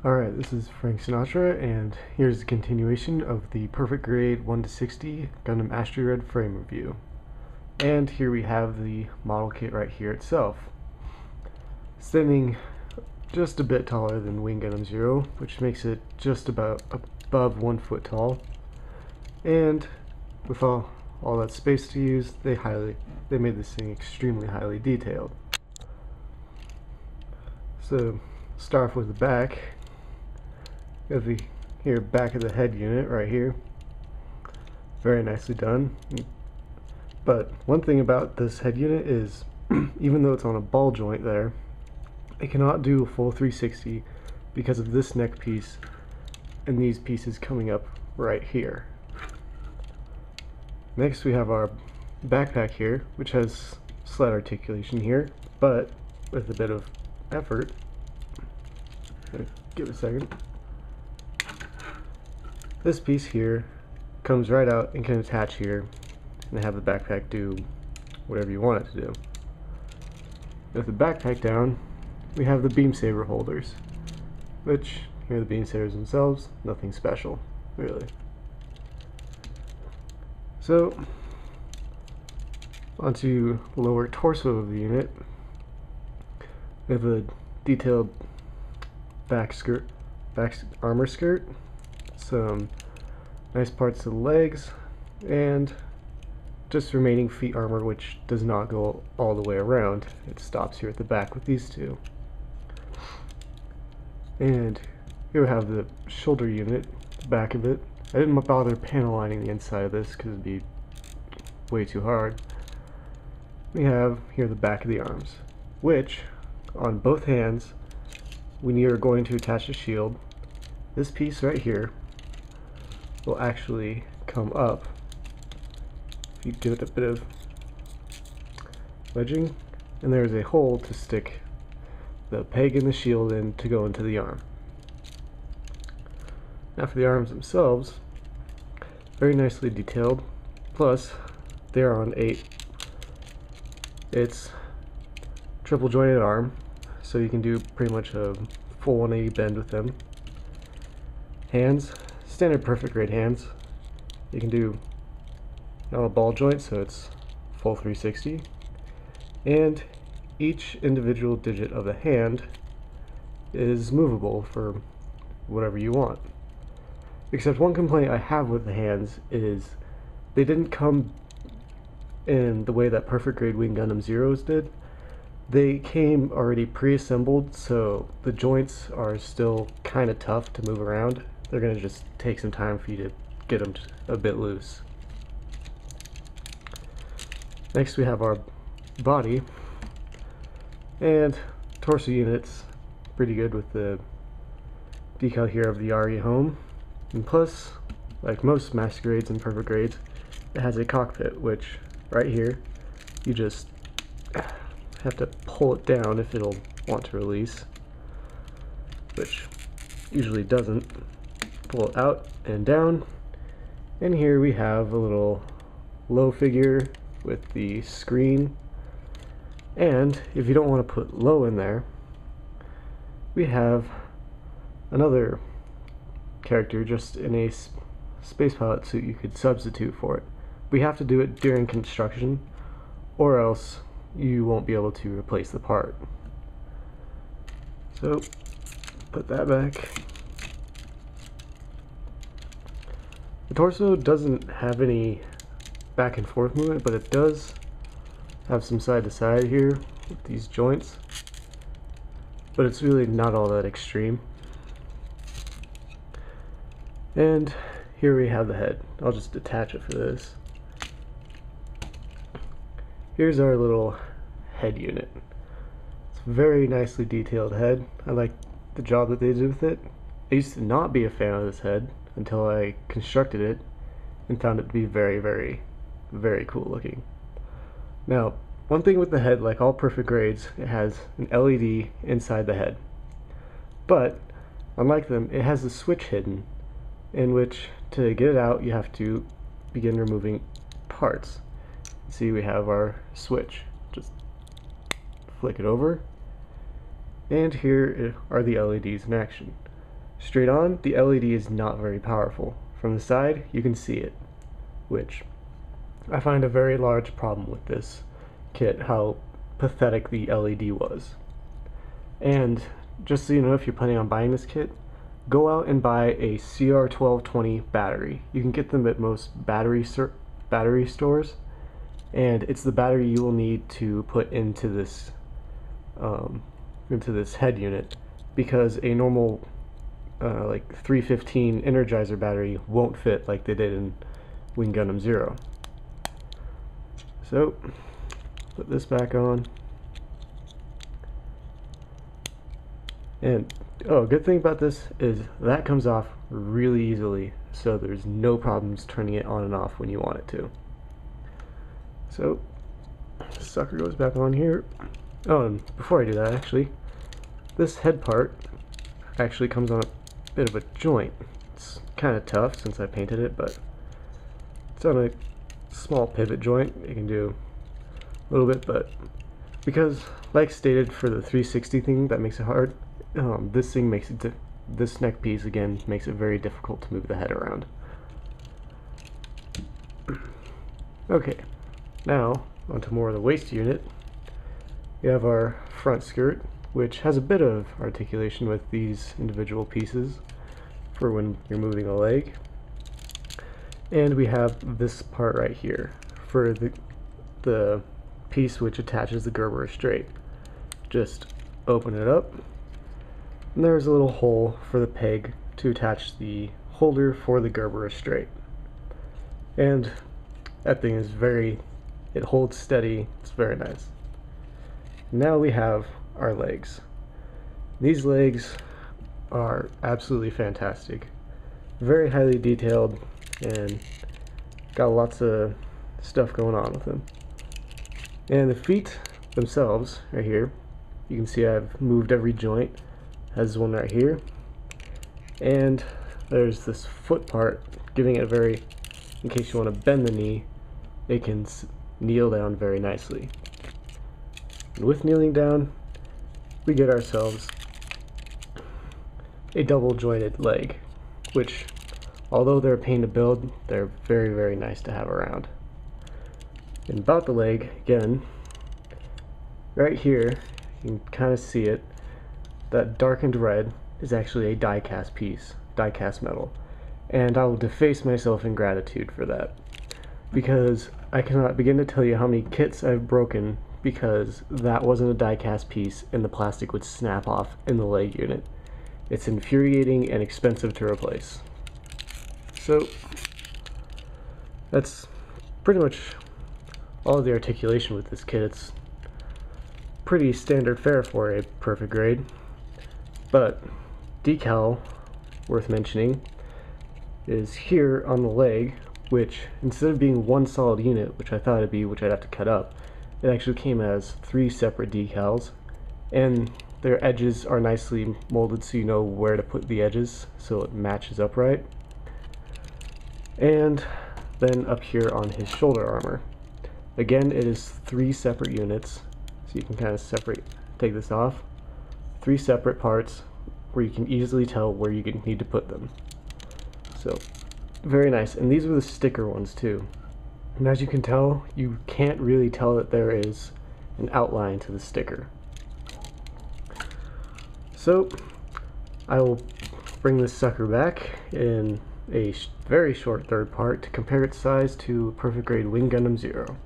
Alright, this is Frank Sinatra, and here's the continuation of the Perfect Grade 1 to 60 Gundam Astray Red frame review. And here we have the model kit right here itself. Standing just a bit taller than Wing Gundam Zero, which makes it just about above 1 foot tall. And with all that space to use, they made this thing extremely highly detailed. So, start off with the back. You have the back of the head unit right here. Very nicely done. But one thing about this head unit is, even though it's on a ball joint there, it cannot do a full 360 because of this neck piece and these pieces coming up right here. Next we have our backpack here, which has slight articulation here, but with a bit of effort. Give it a second. This piece here comes right out and can attach here and have the backpack do whatever you want it to do. With the backpack down, we have the beam saber holders, which here are the beam sabers themselves, nothing special, really. So, onto the lower torso of the unit, we have a detailed back armor skirt, some nice parts of the legs, and just remaining feet armor, which does not go all the way around. It stops here at the back with these two. And here we have the shoulder unit, the back of it. I didn't bother panel lining the inside of this because it'd be way too hard. We have here the back of the arms, which on both hands, when you're going to attach a shield, this piece right here will actually come up. If you give it a bit of wedging, and there's a hole to stick the peg and the shield in to go into the arm. Now for the arms themselves, very nicely detailed, plus they are on 8. It's triple jointed arm, so you can do pretty much a full 180 bend with them. Hands, standard perfect grade hands. You can do not a ball joint, so it's full 360. And each individual digit of the hand is movable for whatever you want. Except one complaint I have with the hands is they didn't come in the way that perfect grade Wing Gundam Zeros did. They came already pre-assembled, so the joints are still kind of tough to move around. They're going to just take some time for you to get them a bit loose. Next we have our body, and torso units pretty good with the decal here of the RE home, and plus, like most master grades and perfect grades, it has a cockpit, which right here you just have to pull it down if it'll want to release, which usually doesn't. Pull it out and down, and here we have a little low figure with the screen. And if you don't want to put low in there, we have another character just in a space pilot suit you could substitute for it. We have to do it during construction, or else you won't be able to replace the part. So put that back. The torso doesn't have any back and forth movement, but it does have some side to side here with these joints, but it's really not all that extreme. And here we have the head. I'll just detach it for this. Here's our little head unit. It's a very nicely detailed head. I like the job that they did with it. I used to not be a fan of this head until I constructed it and found it to be very, very, very cool looking. Now, one thing with the head, like all perfect grades, it has an LED inside the head. But, unlike them, it has a switch hidden, in which, to get it out, you have to begin removing parts. See, we have our switch. Just flick it over, and here are the LEDs in action. Straight on, the LED is not very powerful. From the side, you can see it, which I find a very large problem with this kit, how pathetic the LED was. And just so you know, if you're planning on buying this kit, go out and buy a CR1220 battery. You can get them at most battery stores, and it's the battery you will need to put into this head unit, because a normal like 315 Energizer battery won't fit like they did in Wing Gundam 0. So put this back on. And oh, good thing about this is that comes off really easily, so there's no problems turning it on and off when you want it to. So sucker goes back on here. Oh, and before I do that, actually, this head part actually comes on a bit of a joint. It's kind of tough since I painted it, but it's on a small pivot joint. It can do a little bit, but because, like stated, for the 360 thing that makes it hard, this thing makes it, this neck piece again makes it very difficult to move the head around. Okay, now onto more of the waist unit. We have our front skirt, which has a bit of articulation with these individual pieces for when you're moving a leg. And we have this part right here for the piece which attaches the Gerber straight. Just open it up, and there's a little hole for the peg to attach the holder for the Gerber straight. And that thing is it holds steady, it's very nice. Now we have our legs. These legs are absolutely fantastic. Very highly detailed and got lots of stuff going on with them. And the feet themselves, right here, you can see I've moved every joint. Has one right here. And there's this foot part, giving it in case you want to bend the knee, it can kneel down very nicely. And with kneeling down, we get ourselves a double jointed leg, which, although they're a pain to build, they're very, very nice to have around. And about the leg, again, right here, you can kind of see it, that darkened red is actually a die-cast piece, die-cast metal. And I will deface myself in gratitude for that, because I cannot begin to tell you how many kits I've broken because that wasn't a die-cast piece and the plastic would snap off in the leg unit. It's infuriating and expensive to replace. So that's pretty much all of the articulation with this kit. It's pretty standard fare for a perfect grade, but decal worth mentioning is here on the leg, which instead of being one solid unit, which I thought it'd be, which I'd have to cut up, it actually came as 3 separate decals, and their edges are nicely molded so you know where to put the edges so it matches up right. And then up here on his shoulder armor, again it is 3 separate units, so you can kind of take this off, 3 separate parts where you can easily tell where you need to put them. So very nice. And these were the sticker ones too, and as you can tell, you can't really tell that there is an outline to the sticker. So I will bring this sucker back in a very short third part to compare its size to perfect grade Wing Gundam 0.